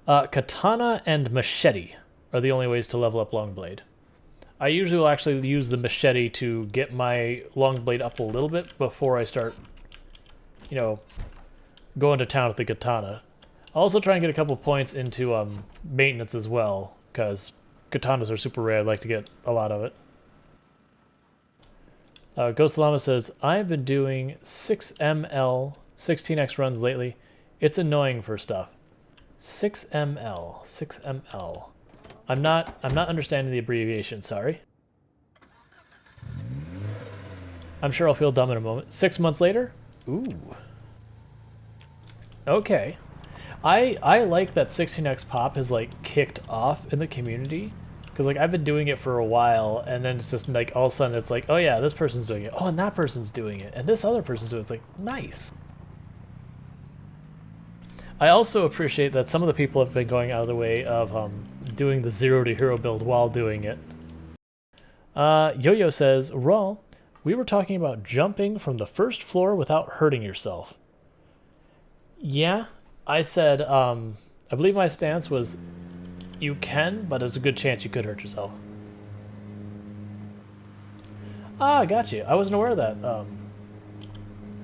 Katana and machete are the only ways to level up Longblade. I usually will actually use the machete to get my Longblade up a little bit before I start, you know, going to town with the katana. I'll also try and get a couple points into maintenance as well, because katanas are super rare. I'd like to get a lot of it. Ghost Llama says, I've been doing 6ml 16x runs lately. It's annoying for stuff. 6ml. I'm not understanding the abbreviation, sorry. I'm sure I'll feel dumb in a moment. 6 months later? Ooh. Okay. I like that 16x pop has like kicked off in the community. Because like I've been doing it for a while, and then it's just like all of a sudden it's like, oh yeah, this person's doing it. Oh, and that person's doing it. And this other person's doing it. It's like, nice. I also appreciate that some of the people have been going out of the way of doing the 0 to hero build while doing it. Yo-Yo says, Raw, we were talking about jumping from the first floor without hurting yourself. Yeah, I said, I believe my stance was, you can, but there's a good chance you could hurt yourself. Ah, got you. I wasn't aware of that.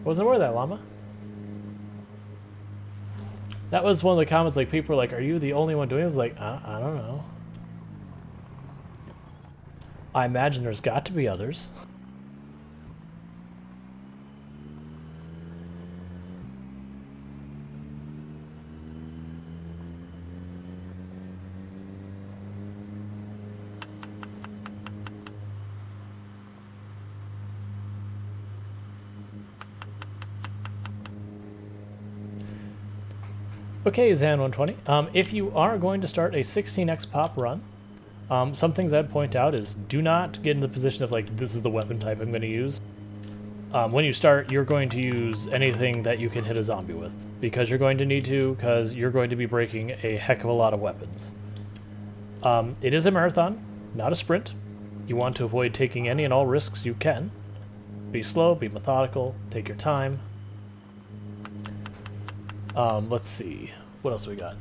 Wasn't aware of that, Llama. That was one of the comments, like, people were like, are you the only one doing this? Like, I don't know. I imagine there's got to be others. Okay, Zan120. If you are going to start a 16x pop run, some things I'd point out is do not get in the position of like, this is the weapon type I'm going to use. When you start, you're going to use anything that you can hit a zombie with, because you're going to need to, because you're going to be breaking a heck of a lot of weapons. It is a marathon, not a sprint. You want to avoid taking any and all risks you can. Be slow, be methodical, take your time. Let's see. What else we got?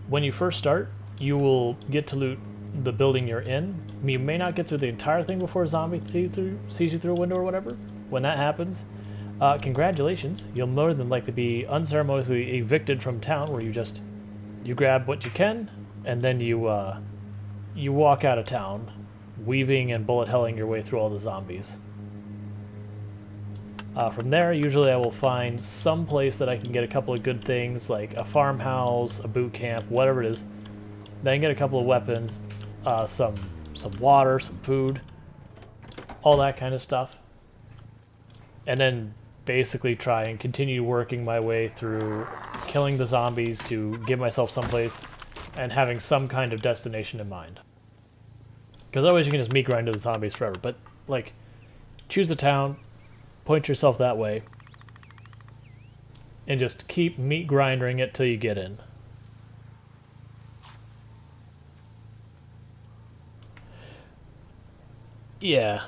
When you first start, you will get to loot the building you're in. You may not get through the entire thing before a zombie sees you through a window or whatever. When that happens, congratulations. You'll more than likely be unceremoniously evicted from town, where you grab what you can, and then you walk out of town, weaving and bullet helling your way through all the zombies. From there, usually I will find some place that I can get a couple of good things, like a farmhouse, a boot camp, whatever it is. Then get a couple of weapons, some water, some food, all that kind of stuff. And then basically try and continue working my way through killing the zombies to give myself someplace and having some kind of destination in mind. Because otherwise you can just meat grind to the zombies forever. But, like, choose a town, point yourself that way, and just keep meat grinding it till you get in. Yeah.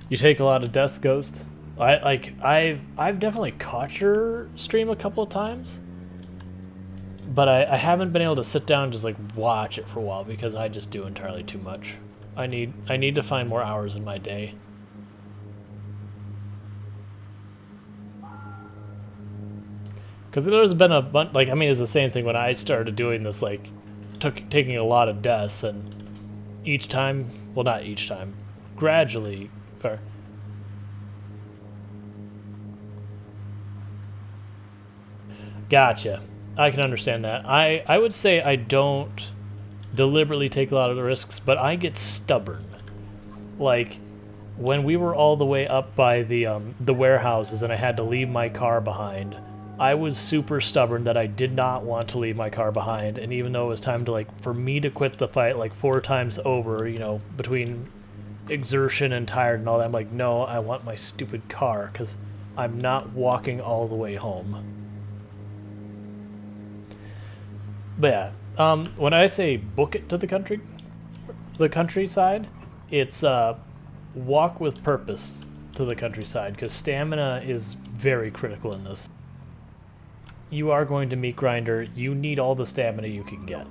You take a lot of deaths, Ghost. I've definitely caught your stream a couple of times. But I haven't been able to sit down and just like watch it for a while because I just do entirely too much. I need to find more hours in my day. Because there's been a bunch, like, I mean, it's the same thing when I started doing this, like, taking a lot of deaths, and each time, well, not each time, gradually, Gotcha. I can understand that. I would say I don't deliberately take a lot of the risks, but I get stubborn. Like, when we were all the way up by the warehouses and I had to leave my car behind, I was super stubborn that I did not want to leave my car behind, and even though it was time to, like, for me to quit the fight, like, 4 times over, you know, between exertion and tired and all that, I'm like, no, I want my stupid car, because I'm not walking all the way home. But yeah, when I say book it to the countryside, it's walk with purpose. to the countryside, because stamina is very critical in this. You are going to meat grinder. You need all the stamina you can get.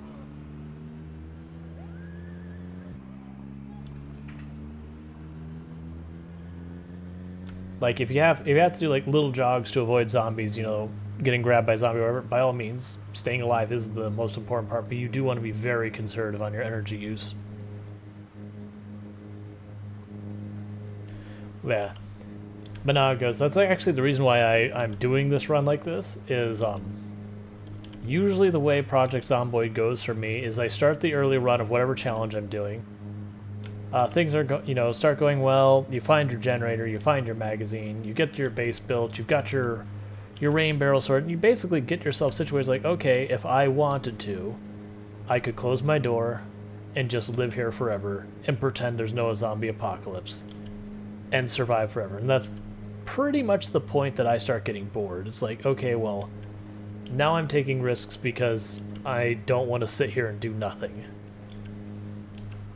Like if you have to do like little jogs to avoid zombies, you know, getting grabbed by a zombie or whatever, by all means, staying alive is the most important part, but you do want to be very conservative on your energy use. Yeah. But now it goes. That's actually the reason why I'm doing this run like this, is usually the way Project Zomboid goes for me is I start the early run of whatever challenge I'm doing. Things are start going well. You find your generator, you find your magazine, you get your base built, you've got your rain barrel sorted, and you basically get yourself situated like, okay, if I wanted to, I could close my door and just live here forever and pretend there's no zombie apocalypse and survive forever. And that's pretty much the point that I start getting bored. It's like, okay, well, now I'm taking risks because I don't want to sit here and do nothing.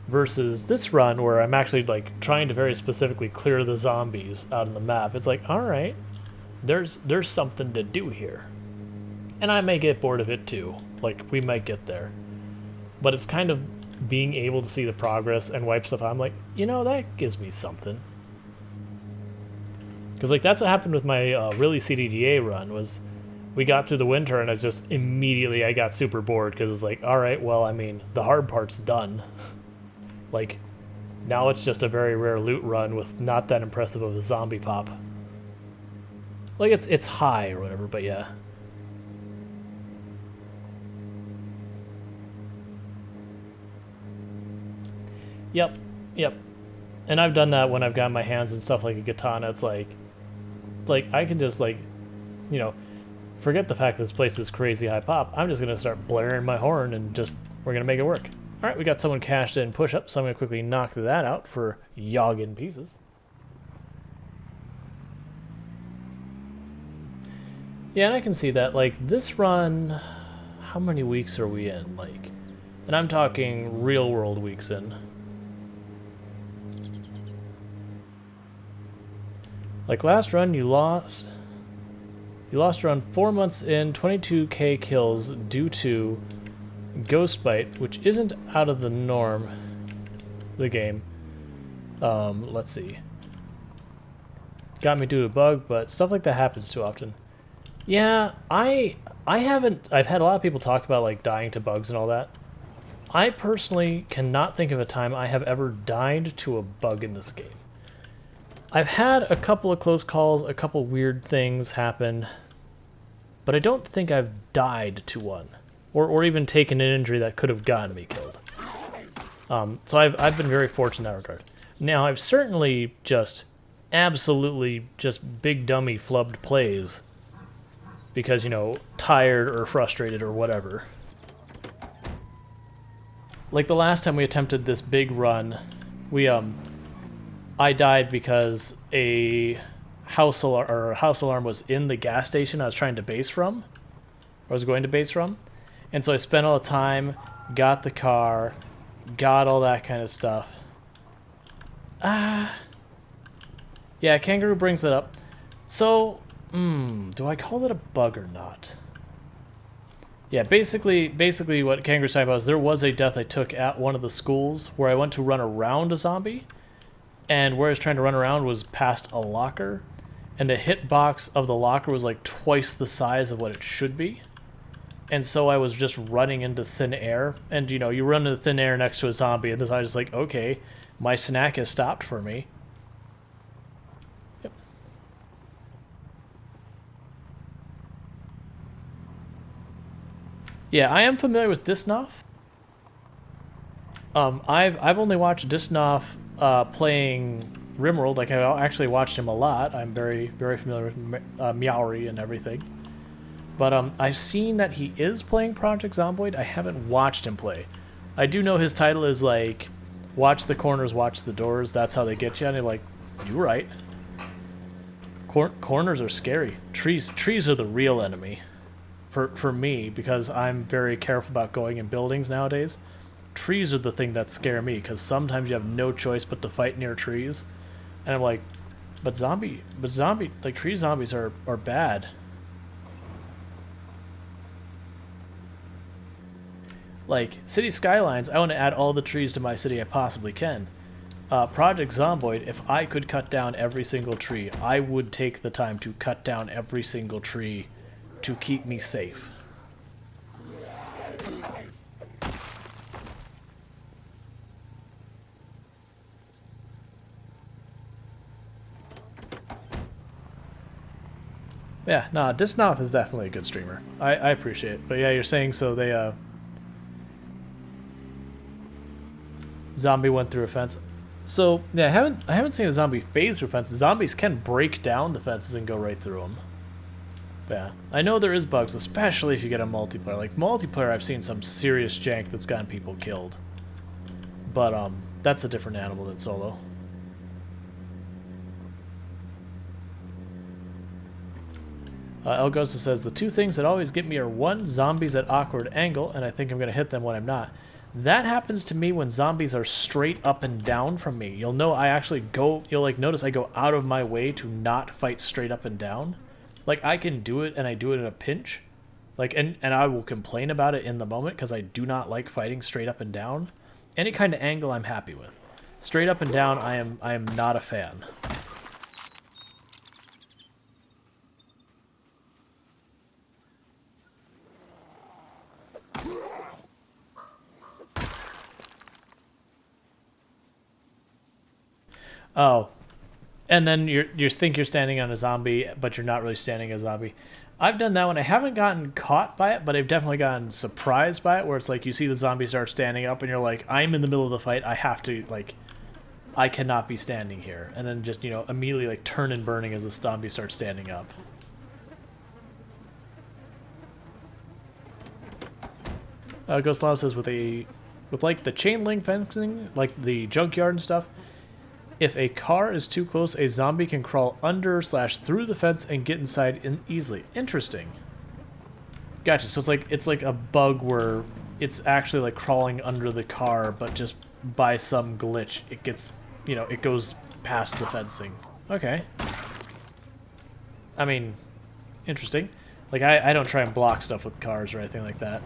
Versus this run where I'm actually like trying to very specifically clear the zombies out on the map. It's like, all right, there's something to do here. And I may get bored of it too. Like, we might get there. But it's kind of being able to see the progress and wipe stuff out. I'm like, you know, that gives me something. Because like that's what happened with my really CDDA run, was we got through the winter and I just immediately I got super bored because it's like, all right, well, I mean, the hard part's done. Like, now it's just a very rare loot run with not that impressive of a zombie pop. Like, it's high or whatever, but yeah. Yep. And I've done that when I've got my hands and stuff like a katana. It's like I can just like, you know, forget the fact that this place is crazy high pop. I'm just gonna start blaring my horn and just, we're gonna make it work. All right, we got someone cashed in push up, so I'm gonna quickly knock that out for yoggin pieces. Yeah, and I can see that. Like this run, how many weeks are we in? Like, and I'm talking real world weeks in. Like last run, you lost around 4 months in, 22k kills due to ghost bite, which isn't out of the norm. The game. Let's see. Got me due to a bug, but stuff like that happens too often. Yeah, I haven't. I've had a lot of people talk about like dying to bugs and all that. I personally cannot think of a time I have ever died to a bug in this game. I've had a couple of close calls, a couple weird things happen, but I don't think I've died to one, or even taken an injury that could have gotten me killed. So I've been very fortunate in that regard. Now, I've certainly just absolutely just big dummy flubbed plays because, you know, tired or frustrated or whatever. Like the last time we attempted this big run, I died because a house alarm was in the gas station I was trying to base from, or I was going to base from, and so I spent all the time, got the car, got all that kind of stuff. Yeah, Kangaroo brings it up. So, do I call it a bug or not? Yeah, basically what Kangaroo's talking about is there was a death I took at one of the schools where I went to run around a zombie, and where I was trying to run around was past a locker, and the hitbox of the locker was like twice the size of what it should be. And so I was just running into thin air, and you know, you run into thin air next to a zombie, and this I was just like, okay, my snack has stopped for me. Yep. Yeah, I am familiar with Disnoff. I've only watched Disnoff playing Rimworld. Like, I actually watched him a lot. I'm very familiar with Meowry and everything. But I've seen that he is playing Project Zomboid. I haven't watched him play. I do know his title is like, watch the corners, watch the doors. That's how they get you. And you're like, you're right. Corners are scary. Trees are the real enemy. For me, because I'm very careful about going in buildings nowadays. Trees are the thing that scare me, because sometimes you have no choice but to fight near trees. And I'm like, But like tree zombies are bad. Like city skylines, I want to add all the trees to my city I possibly can. Project Zomboid, if I could cut down every single tree, I would take the time to cut down every single tree to keep me safe. Yeah, nah, Disnoff is definitely a good streamer. I appreciate it. But yeah, you're saying so they, Zombie went through a fence. So, yeah, I haven't seen a zombie phase through fences. Zombies can break down the fences and go right through them. Yeah, I know there is bugs, especially if you get a multiplayer. Like, multiplayer, I've seen some serious jank that's gotten people killed. But, that's a different animal than solo. Elgosa says, the two things that always get me are, one, zombies at awkward angle, and I think I'm going to hit them when I'm not. That happens to me when zombies are straight up and down from me. You'll know I actually go, you'll like notice I go out of my way to not fight straight up and down. Like I can do it and I do it in a pinch. Like and I will complain about it in the moment because I do not like fighting straight up and down. Any kind of angle I'm happy with. Straight up and down I am not a fan. Oh, and then you think you're standing on a zombie, but you're not really standing as a zombie. I've done that one. I haven't gotten caught by it, but I've definitely gotten surprised by it, where it's like you see the zombie start standing up, and you're like, I'm in the middle of the fight. I have to, like, I cannot be standing here. And then just, you know, immediately, like, turn and burning as the zombie starts standing up. Ghost Lava says, with like, the chain link fencing, like, the junkyard and stuff, if a car is too close, a zombie can crawl under / through the fence and get inside easily. Interesting. Gotcha. So it's like a bug where it's actually like crawling under the car, but just by some glitch, it gets, you know, it goes past the fencing. Okay. I mean, interesting. Like I don't try and block stuff with cars or anything like that.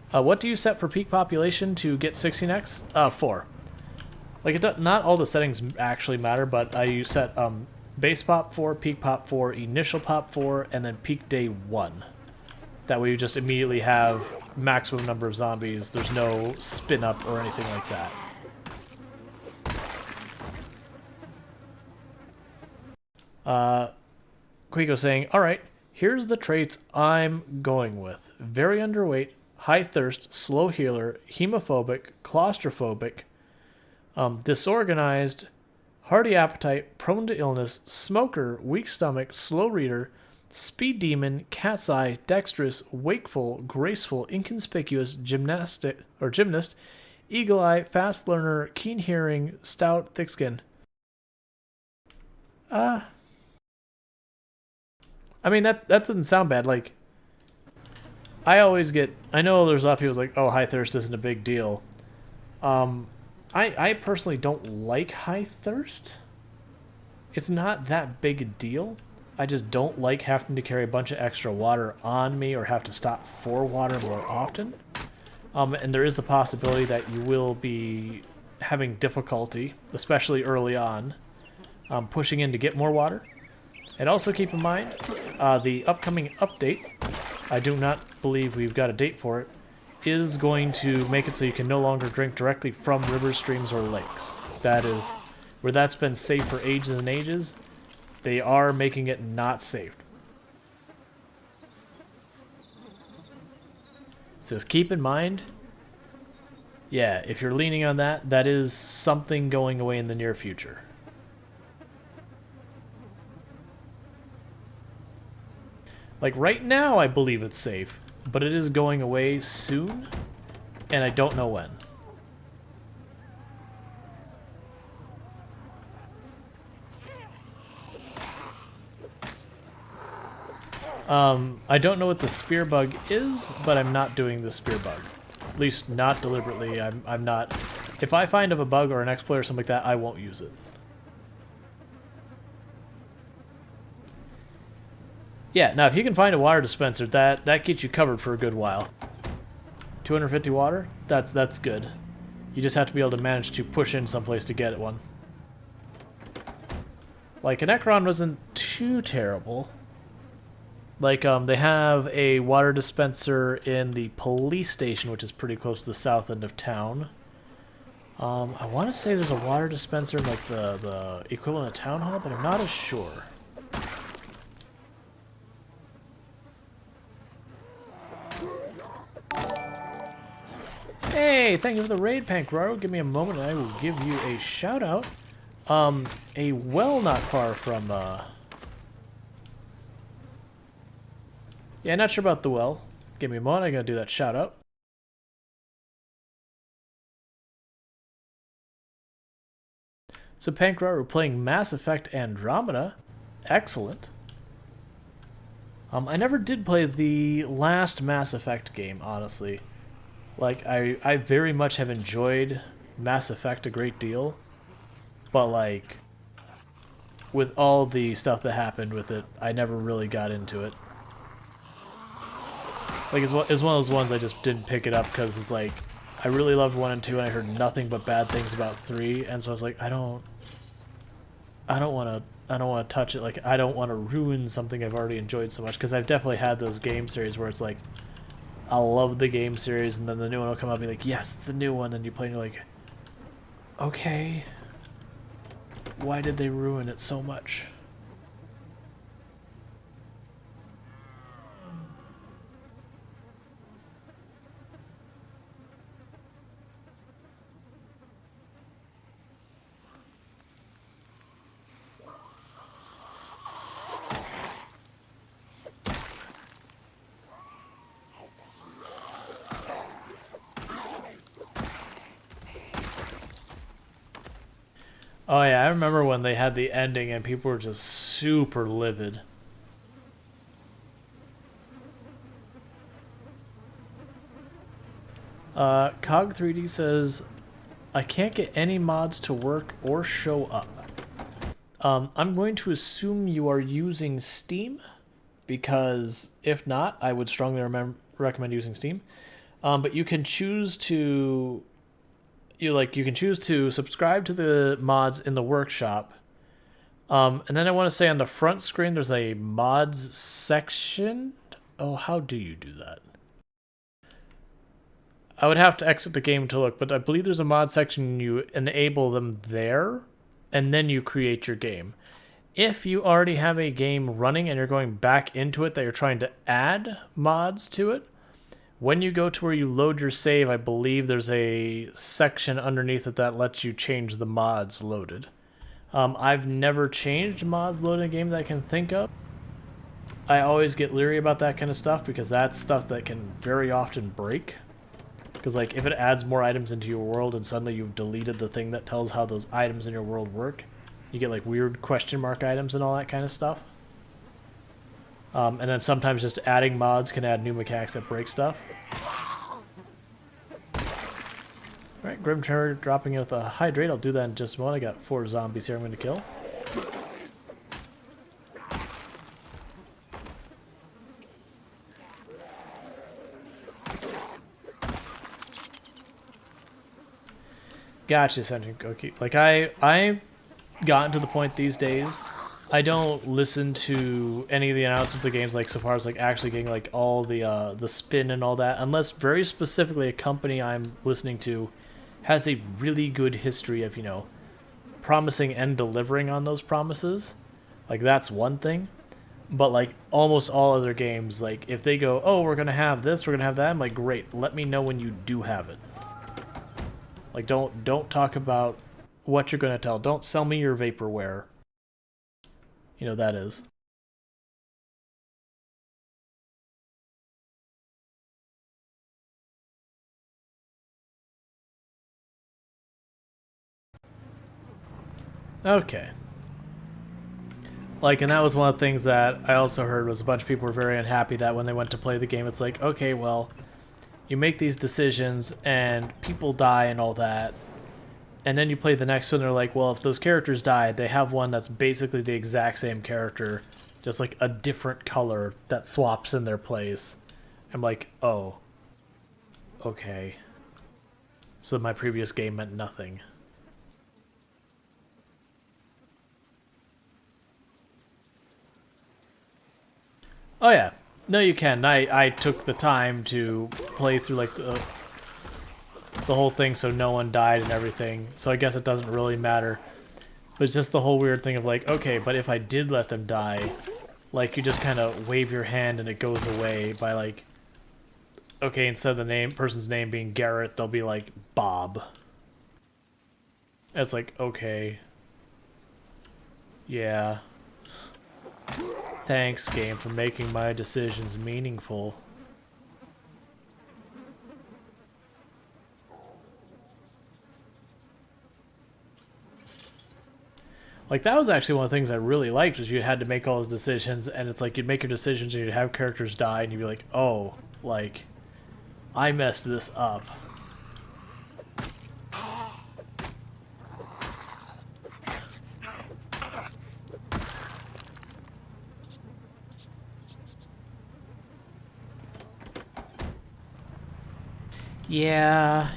What do you set for peak population to get 16x? 4. Like, not all the settings actually matter, but you set base pop 4, peak pop 4, initial pop 4, and then peak day 1. That way you just immediately have maximum number of zombies. There's no spin up or anything like that. Quico saying, alright, here's the traits I'm going with. Very underweight, high thirst, slow healer, hemophobic, claustrophobic, disorganized, hearty appetite, prone to illness, smoker, weak stomach, slow reader, speed demon, cat's eye, dexterous, wakeful, graceful, inconspicuous, gymnast, eagle eye, fast learner, keen hearing, stout, thick skin. I mean, that doesn't sound bad. Like, I always get... I know there's a lot of people like, oh, high thirst isn't a big deal. I personally don't like high thirst. It's not that big a deal. I just don't like having to carry a bunch of extra water on me or have to stop for water more often. And there is the possibility that you will be having difficulty, especially early on, pushing in to get more water. And also keep in mind, the upcoming update, I do not believe we've got a date for it, is going to make it so you can no longer drink directly from rivers, streams, or lakes. That is, where that's been safe for ages and ages, they are making it not safe. So just keep in mind, yeah, if you're leaning on that, that is something going away in the near future. Like, right now, I believe it's safe, but it is going away soon, and I don't know when. I don't know what the spear bug is, but I'm not doing the spear bug. At least not deliberately. I'm not If I find of a bug or an exploit or something like that, I won't use it. Yeah, now if you can find a water dispenser, that gets you covered for a good while. 250 water? That's good. You just have to be able to manage to push in someplace to get one. Like, an Necron wasn't too terrible. Like, they have a water dispenser in the police station, which is pretty close to the south end of town. I want to say there's a water dispenser in, like, the equivalent of town hall, but I'm not as sure. Hey, thank you for the raid, Pankraro. Give me a moment and I will give you a shout out. A well not far from, yeah, not sure about the well. Give me a moment, I'm gonna do that shout out. So Pankraro playing Mass Effect Andromeda. Excellent. I never did play the last Mass Effect game, honestly. Like, I very much have enjoyed Mass Effect a great deal, but, like, with all the stuff that happened with it, I never really got into it. Like, it's one of those ones I just didn't pick it up because it's like, I really loved 1 and 2 and I heard nothing but bad things about 3, and so I was like, I don't want to touch it. Like, I don't want to ruin something I've already enjoyed so much, because I've definitely had those game series where it's like, I'll love the game series, and then the new one will come out and be like, yes, it's the new one, and you play and you're like, okay, why did they ruin it so much? Oh yeah, I remember when they had the ending and people were just super livid. Cog3D says, I can't get any mods to work or show up. I'm going to assume you are using Steam, because if not, I would strongly recommend using Steam. But you can choose to you can choose to subscribe to the mods in the workshop. And then I want to say on the front screen there's a mods section. Oh, how do you do that? I would have to exit the game to look, but I believe there's a mod section. You enable them there, and then you create your game. If you already have a game running and you're going back into it that you're trying to add mods to it, when you go to where you load your save, I believe there's a section underneath it that lets you change the mods loaded. I've never changed mods loaded in a game that I can think of. I always get leery about that kind of stuff because that's stuff that can very often break. Because, like, if it adds more items into your world and suddenly you've deleted the thing that tells how those items in your world work, you get, like, weird question mark items and all that kind of stuff. And then sometimes just adding mods can add new mechanics that break stuff. Alright, Grim Tremor dropping in with a hydrate. I'll do that in just a moment. I got 4 zombies here I'm going to kill. Gotcha, Sentient Cookie. Like, I've gotten to the point these days, I don't listen to any of the announcements of games, like, so far as, like, actually getting, like, all the spin and all that, unless very specifically a company I'm listening to has a really good history of, you know, promising and delivering on those promises. Like, that's one thing. But, like, almost all other games, like, if they go, oh, we're gonna have this, we're gonna have that, I'm like, great, let me know when you do have it. Like, don't talk about what you're gonna tell. Don't sell me your vaporware. You know, that is. Okay. Like, and that was one of the things that I also heard was a bunch of people were very unhappy that when they went to play the game, it's like, okay, well, you make these decisions and people die and all that, And then you play the next one, they're like, well, if those characters die, they have one that's basically the exact same character, just like a different color that swaps in their place. I'm like, oh, okay. So my previous game meant nothing. Oh yeah, no you can. I took the time to play through like the whole thing so no one died and everything, so I guess it doesn't really matter. But it's just the whole weird thing of like, okay, but if I did let them die, like you just kind of wave your hand and it goes away by like, okay, instead of the person's name being Garrett, they'll be like Bob. It's like, okay. Yeah. Thanks, game, for making my decisions meaningful. Like, that was actually one of the things I really liked, was you had to make all those decisions, and it's like, you'd make your decisions, and you'd have characters die, and you'd be like, oh, like, I messed this up. Yeah.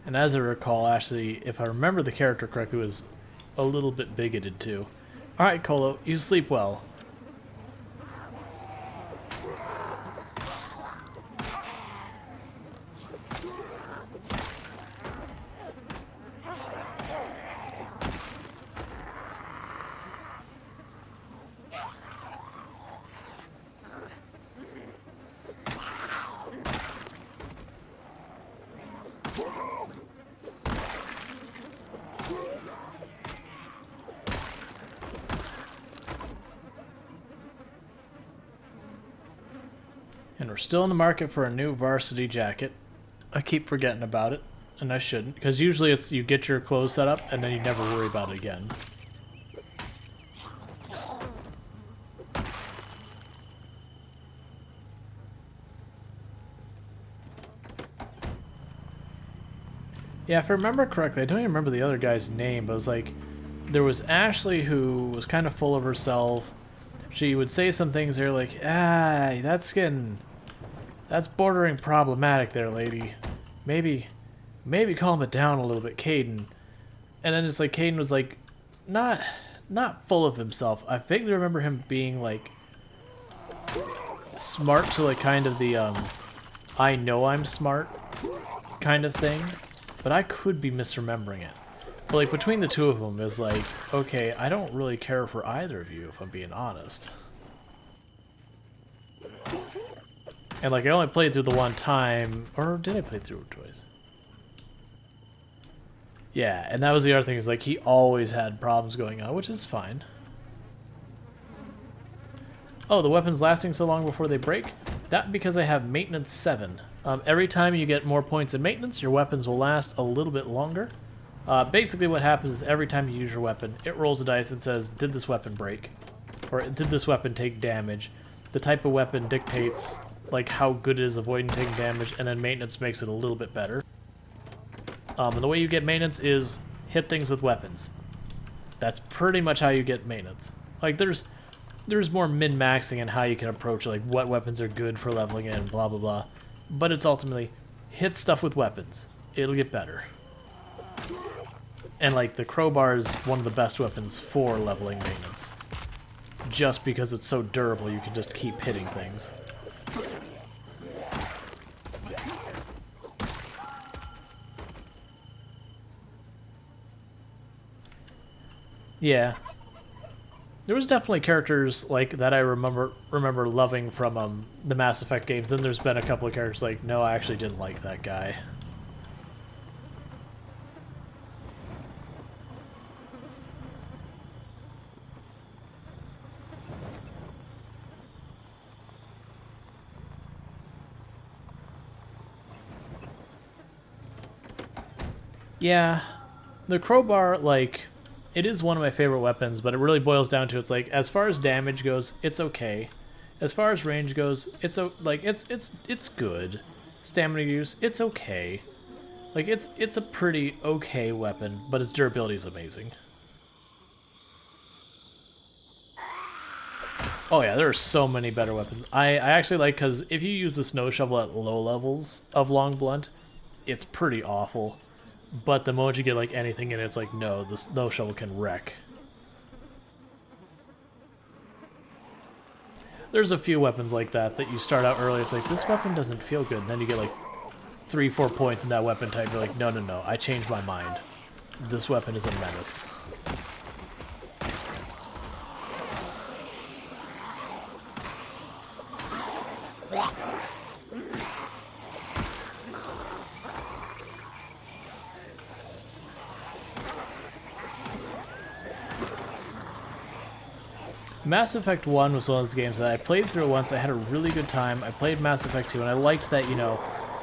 And as I recall, actually, if I remember the character correctly, was a little bit bigoted too. Alright, Colo, you sleep well. And we're still in the market for a new varsity jacket. I keep forgetting about it, and I shouldn't, because usually it's you get your clothes set up and then you never worry about it again. Yeah, if I remember correctly, I don't even remember the other guy's name, but it was like, there was Ashley who was kind of full of herself. She would say some things there like, that's bordering problematic there, lady. Maybe calm it down a little bit, Caden. And then it's like, Caden was like, not full of himself. I vaguely remember him being like, smart to like kind of the, I know I'm smart kind of thing. But I could be misremembering it. But like between the two of them is like, okay, I don't really care for either of you if I'm being honest. And like I only played through the one time, or did I play through it twice? Yeah, and that was the other thing, is like he always had problems going on, which is fine. Oh, the weapon's lasting so long before they break? That because I have maintenance 7. Every time you get more points in maintenance, your weapons will last a little bit longer. Basically what happens is every time you use your weapon, it rolls a dice and says, did this weapon break? Or did this weapon take damage? The type of weapon dictates like how good it is avoiding taking damage, and then maintenance makes it a little bit better. And the way you get maintenance is hit things with weapons. That's pretty much how you get maintenance. Like there's more min-maxing in how you can approach like what weapons are good for leveling in, blah blah blah. But it's ultimately hit stuff with weapons. It'll get better. And like the crowbar is one of the best weapons for leveling maintenance. Just because it's so durable, you can just keep hitting things. Yeah. There was definitely characters like that I remember loving from the Mass Effect games. Then there's been a couple of characters like, no, I actually didn't like that guy. Yeah, the crowbar, like, it is one of my favorite weapons, but it really boils down to, it's like, as far as damage goes, it's okay. As far as range goes, it's good. Stamina use, it's okay. Like it's a pretty okay weapon, but its durability is amazing. Oh yeah, there are so many better weapons. I actually like, because if you use the snow shovel at low levels of long blunt, it's pretty awful. But the moment you get like anything in it, it's like, no, the snow shovel can wreck. There's a few weapons like that that you start out early, it's like, this weapon doesn't feel good, and then you get like 3-4 points in that weapon type, you're like, no, no, no, I changed my mind. This weapon is a menace. Mass Effect 1 was one of those games that I played through once, I had a really good time. I played Mass Effect 2, and I liked that, you know,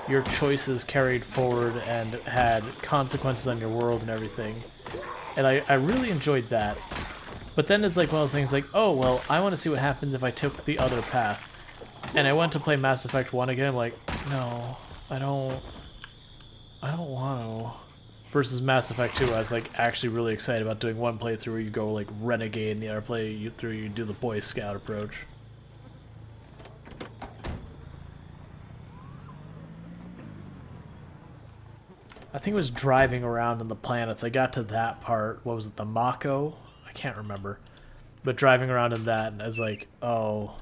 your choices carried forward and had consequences on your world and everything. And I really enjoyed that. But then it's like one of those things like, oh, well, I want to see what happens if I took the other path. And I went to play Mass Effect 1 again, I'm like, no, I don't want to. Versus Mass Effect 2, I was like actually really excited about doing one playthrough where you go like renegade, and the other playthrough you do the Boy Scout approach. I think it was driving around in the planets. I got to that part. What was it, the Mako? I can't remember. But driving around in that, and I was like, oh,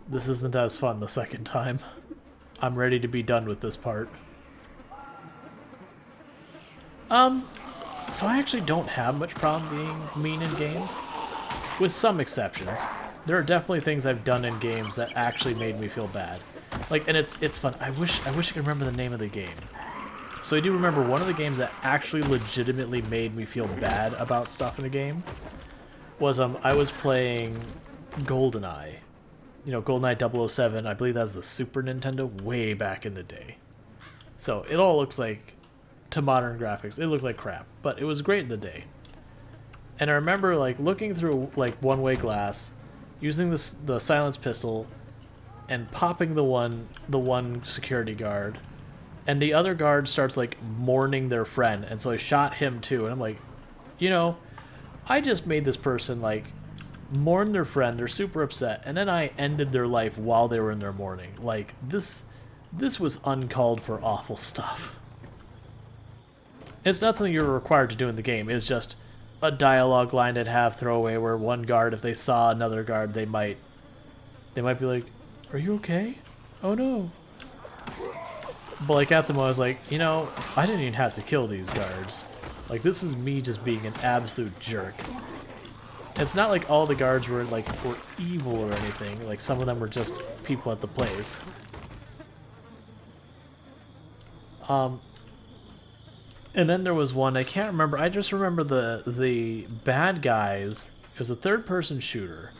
this isn't as fun the second time. I'm ready to be done with this part. So I actually don't have much problem being mean in games, with some exceptions. There are definitely things I've done in games that actually made me feel bad. Like, and it's fun. I wish I could remember the name of the game. So I do remember one of the games that actually legitimately made me feel bad about stuff in a game was I was playing GoldenEye. You know, GoldenEye 007. I believe that was the Super Nintendo way back in the day. So it all looks like, to modern graphics, it looked like crap, but it was great in the day. And I remember like looking through like one-way glass, using the silence pistol, and popping the one security guard, and the other guard starts like mourning their friend, and so I shot him too. And I'm like, you know, I just made this person like mourn their friend, they're super upset, and then I ended their life while they were in their mourning. Like this was uncalled for awful stuff. It's not something you're required to do in the game. It's just a dialogue line I'd have throwaway where one guard, if they saw another guard, they might be like, "Are you okay? Oh no." But like at the moment, I was like, you know, I didn't even have to kill these guards. Like this is me just being an absolute jerk. It's not like all the guards were evil or anything. Like some of them were just people at the place. And then there was one, I can't remember, I just remember the bad guys. It was a third-person shooter,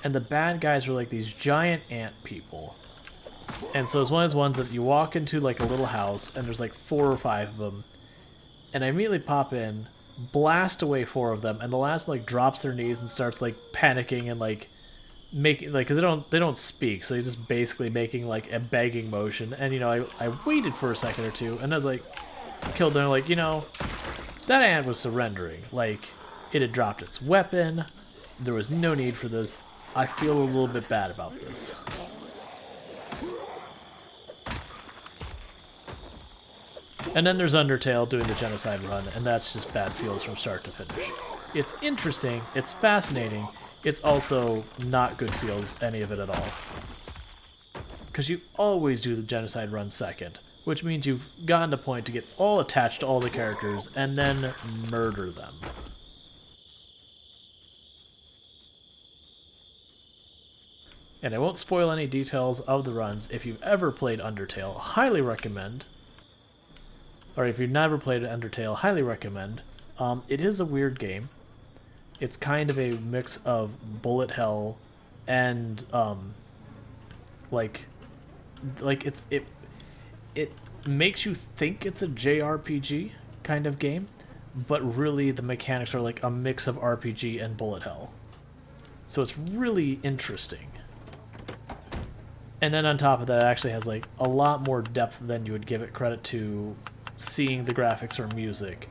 and the bad guys were like these giant ant people. And so it's one of those ones that you walk into like a little house, and there's like 4 or 5 of them, and I immediately pop in, blast away 4 of them, and the last like drops their knees and starts like panicking and like making like, because they don't speak, so they're just basically making like a begging motion. And you know, I waited for a second or two, and I was like, killed them. Like, you know, that ant was surrendering. Like, it had dropped its weapon. There was no need for this. I feel a little bit bad about this. And then there's Undertale doing the genocide run, and that's just bad feels from start to finish. It's interesting, it's fascinating, it's also not good feels, any of it at all. Because you always do the genocide run second, which means you've gotten to the point to get all attached to all the characters and then murder them. And I won't spoil any details of the runs. If you've ever played Undertale, highly recommend. Or if you've never played Undertale, highly recommend. It is a weird game. It's kind of a mix of bullet hell and it makes you think it's a JRPG kind of game, but really the mechanics are like a mix of RPG and bullet hell. So it's really interesting. And then on top of that, it actually has like a lot more depth than you would give it credit to seeing the graphics or music.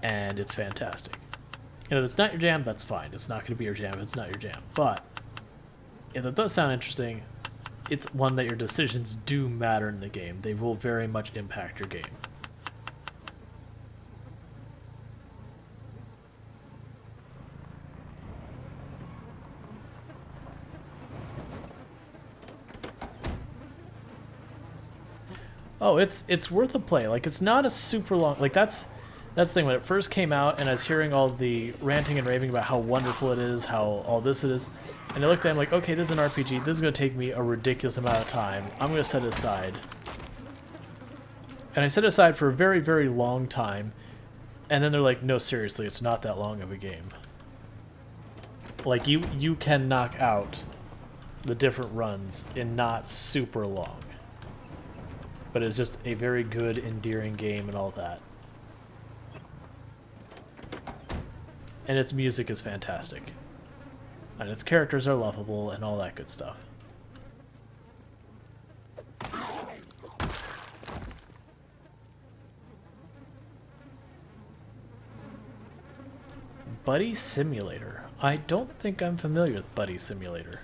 And it's fantastic. And if it's not your jam, that's fine. It's not going to be your jam if it's not your jam. But if it does sound interesting, it's one that your decisions do matter in the game. They will very much impact your game. Oh, it's worth a play. Like, it's not a super long... Like, that's the thing. When it first came out and I was hearing all the ranting and raving about how wonderful it is, how all this it is, and I looked at it, I'm like, okay, this is an RPG. This is going to take me a ridiculous amount of time. I'm going to set it aside. And I set it aside for a very, very long time. And then they're like, no, seriously, it's not that long of a game. Like, you can knock out the different runs in not super long. But it's just a very good, endearing game and all that. And its music is fantastic. And its characters are lovable and all that good stuff. Buddy Simulator. I don't think I'm familiar with Buddy Simulator.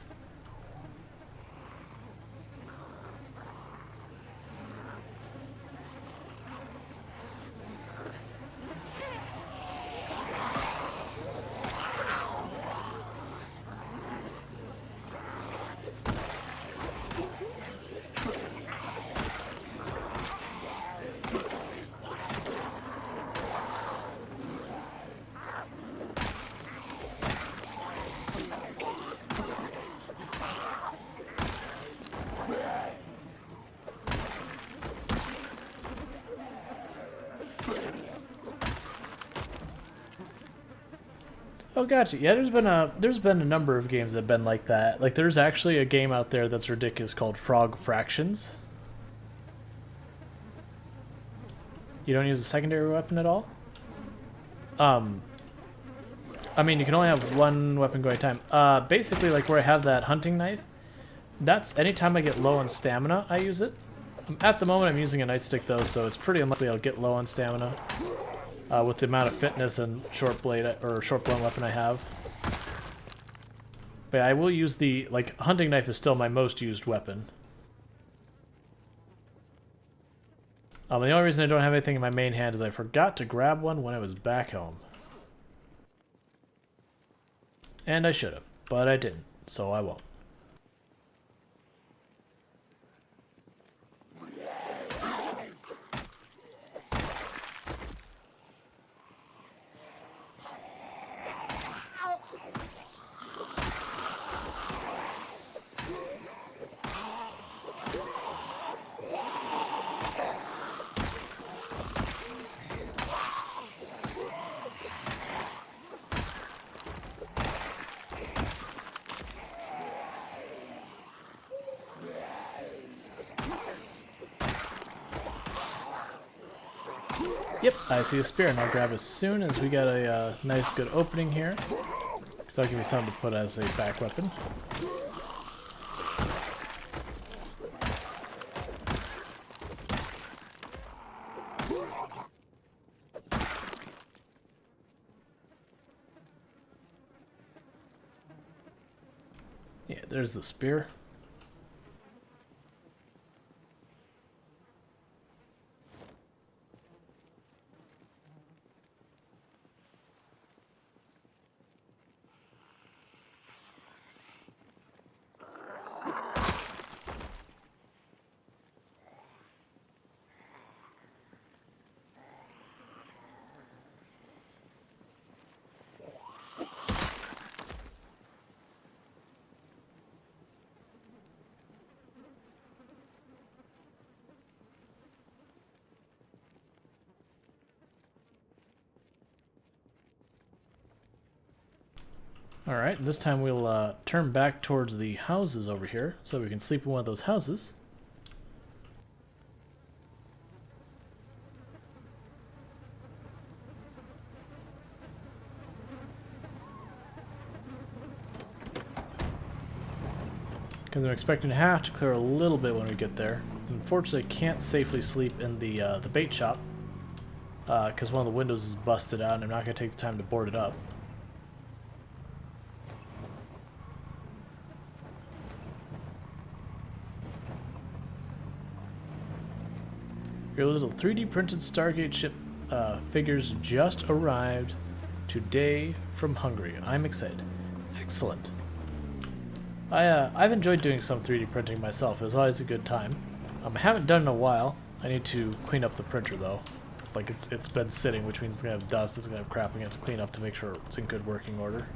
Oh, gotcha. Yeah, there's been a number of games that have been like that. Like, there's actually a game out there that's ridiculous called Frog Fractions. You don't use a secondary weapon at all? I mean, you can only have one weapon going at a time. Basically, like where I have that hunting knife, that's anytime I get low on stamina, I use it. At the moment, I'm using a nightstick though, so it's pretty unlikely I'll get low on stamina. With the amount of fitness and short blade or short blown weapon I have. But yeah, I will use the hunting knife is still my most used weapon. The only reason I don't have anything in my main hand is I forgot to grab one when I was back home. And I should have, but I didn't, so I won't. Yep, I see a spear, and I'll grab it as soon as we got a nice good opening here. So that'll give me something to put as a back weapon. Yeah, there's the spear. Alright, this time we'll turn back towards the houses over here, so we can sleep in one of those houses. because I'm expecting to have to clear a little bit when we get there. Unfortunately, I can't safely sleep in the bait shop because one of the windows is busted out, and I'm not going to take the time to board it up. Your little 3D printed Stargate ship figures just arrived today from Hungary. I'm excited. Excellent. I've enjoyed doing some 3D printing myself. It was always a good time. I haven't done it in a while. I need to clean up the printer though. Like it's been sitting, which means it's gonna have dust. It's gonna have crap. We have to clean up to make sure it's in good working order.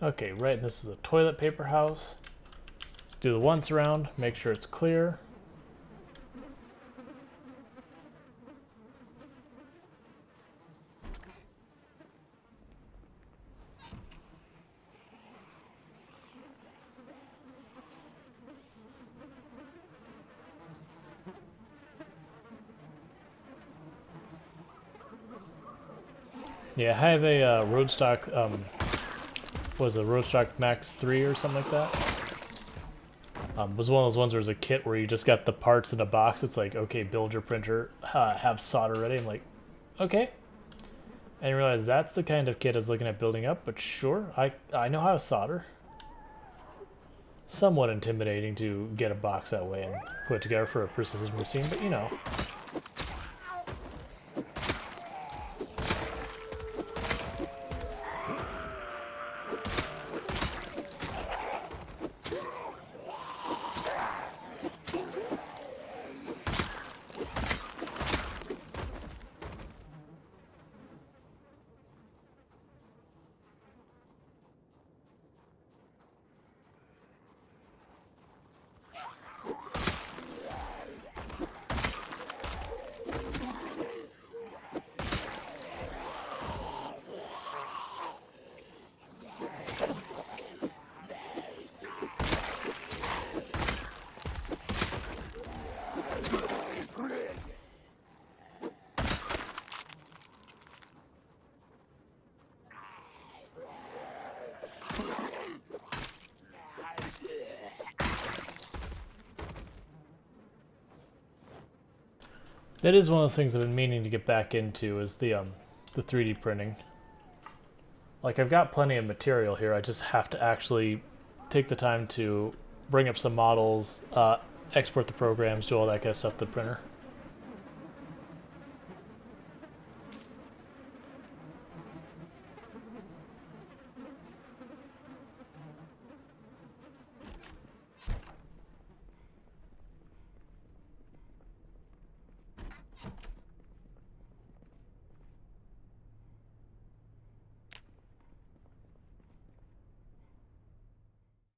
Okay, right, this is a toilet paper house. Let's do the once around, make sure it's clear. Yeah, I have a roadstock, was a roadstock Max 3 or something like that. Was one of those ones where there's a kit where you just got the parts in a box. It's like, okay, build your printer, have solder ready. I'm like, okay. And realize that's the kind of kit I was looking at building up, but sure, I know how to solder. Somewhat intimidating to get a box that way and put it together for a precision machine, but you know. That is one of those things I've been meaning to get back into is the 3D printing. Like, I've got plenty of material here, I just have to actually take the time to bring up some models, export the programs, do all that kind of stuff to the printer.